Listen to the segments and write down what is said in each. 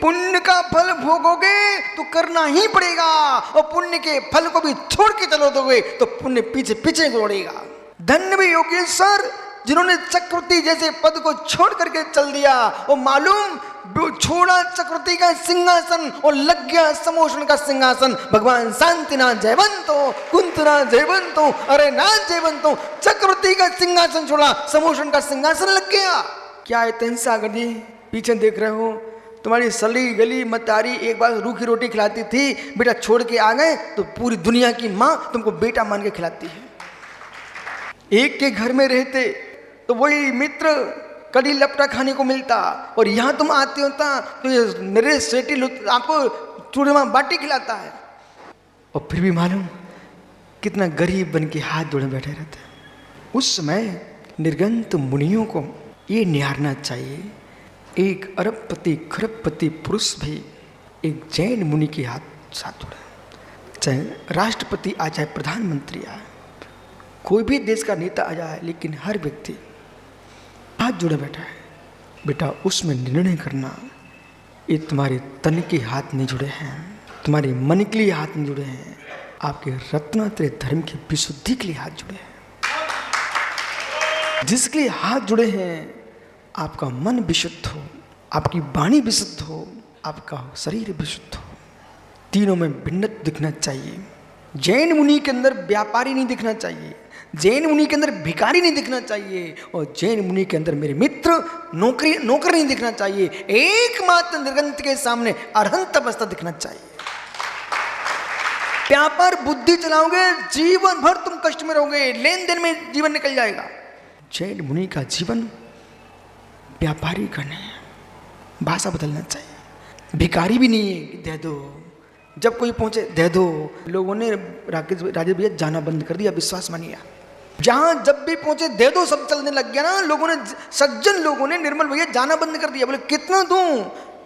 पुण्य का फल भोगोगे तो करना ही पड़ेगा, और पुण्य के फल को भी छोड़ के चलो दोगे तो पुण्य पीछे पीछे दौड़ेगा। धन्य भी योगेश्वर जिन्होंने चक्रवर्ती जैसे पद को छोड़ करके चल दिया। वो मालूम छोड़ा चक्रवर्ती का सिंहासन और लग गया समोषण का सिंहासन। भगवान शांतिनाथ जयवंतो, कुंतनाथ जयवंतो, अरे नाथ जयवंतो, चक्रवर्ती का सिंहासन छोड़ा, समोषण का सिंहासन लग गया। क्या है सागर जी, पीछे देख रहे हो, तुम्हारी सली गली मतारी एक बार रूखी रोटी खिलाती थी, बेटा छोड़ के आ गए तो पूरी दुनिया की माँ तुमको बेटा मान के खिलाती है। एक के घर में रहते तो वही मित्र कड़ी लपटा खाने को मिलता, और यहाँ तुम आते होता तो ये नरेश सेठी आपको चूरमा बाटी खिलाता है, और फिर भी मालूम कितना गरीब बन के हाथ जोड़े बैठे रहते। उस समय निर्गंत मुनियों को ये निहारना चाहिए, एक अरबपति खरबपति पुरुष भी एक जैन मुनि के हाथ साथ जोड़े, चाहे राष्ट्रपति आ जाए, प्रधानमंत्री आए, कोई भी देश का नेता आ जाए, लेकिन हर व्यक्ति हाथ जुड़े बैठा है। बेटा उसमें निर्णय करना, ये तुम्हारे तन के हाथ नहीं जुड़े हैं, तुम्हारे मन के लिए हाथ नहीं जुड़े हैं, आपके रत्नात्रय धर्म की विशुद्धि के लिए हाथ जुड़े हैं। जिसके हाथ जुड़े हैं आपका मन विशुद्ध हो, आपकी वाणी विशुद्ध हो, आपका शरीर विशुद्ध हो, तीनों में भिन्नता दिखना चाहिए। जैन मुनि के अंदर व्यापारी नहीं दिखना चाहिए, जैन मुनि के अंदर भिखारी नहीं दिखना चाहिए, और जैन मुनि के अंदर मेरे मित्र नौकर नहीं दिखना चाहिए। एकमात्र निर्गंत के सामने अरहंत अवस्था दिखना चाहिए। व्यापार बुद्धि चलाओगे जीवन भर तुम कष्ट में रहोगे, लेन देन में जीवन निकल जाएगा। जैन मुनि का जीवन व्यापारी का नहीं है, भाषा बदलना चाहिए। भिखारी भी नहीं है कि दे दो, जब कोई पहुंचे दे दो। लोगों ने राजेश भैया जाना बंद कर दिया, विश्वास मानिए। जहां जब भी पहुंचे दे दो सब चलने लग गया ना, लोगों ने, सज्जन लोगों ने निर्मल भैया जाना बंद कर दिया। बोले कितना दूं,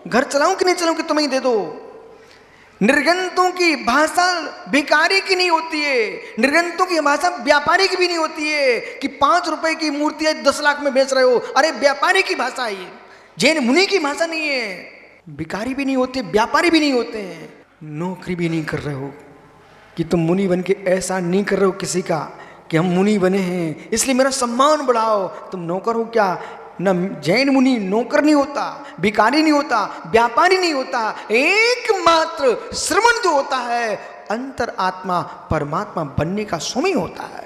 घर चलाऊं कि नहीं चलाऊं कि तुम्हें ही दे दो। निर्गंतों की भाषा भिखारी की नहीं होती है, निर्गंतों की भाषा व्यापारी की भी नहीं होती है कि 5 रुपए की मूर्ति है 10 लाख में बेच रहे हो। अरे व्यापारी की भाषा है, जैन मुनि की भाषा नहीं है। भिखारी भी नहीं होते, व्यापारी भी नहीं होते हैं। नौकरी भी नहीं कर रहे हो कि तुम मुनि बन के ऐसा नहीं कर रहे हो किसी का कि हम मुनि बने हैं इसलिए मेरा सम्मान बढ़ाओ। तुम नौकर हो क्या? न जैन मुनि नौकर नहीं होता, भिखारी नहीं होता, व्यापारी नहीं होता। एकमात्र श्रवण जो होता है अंतर आत्मा परमात्मा बनने का स्वामी होता है।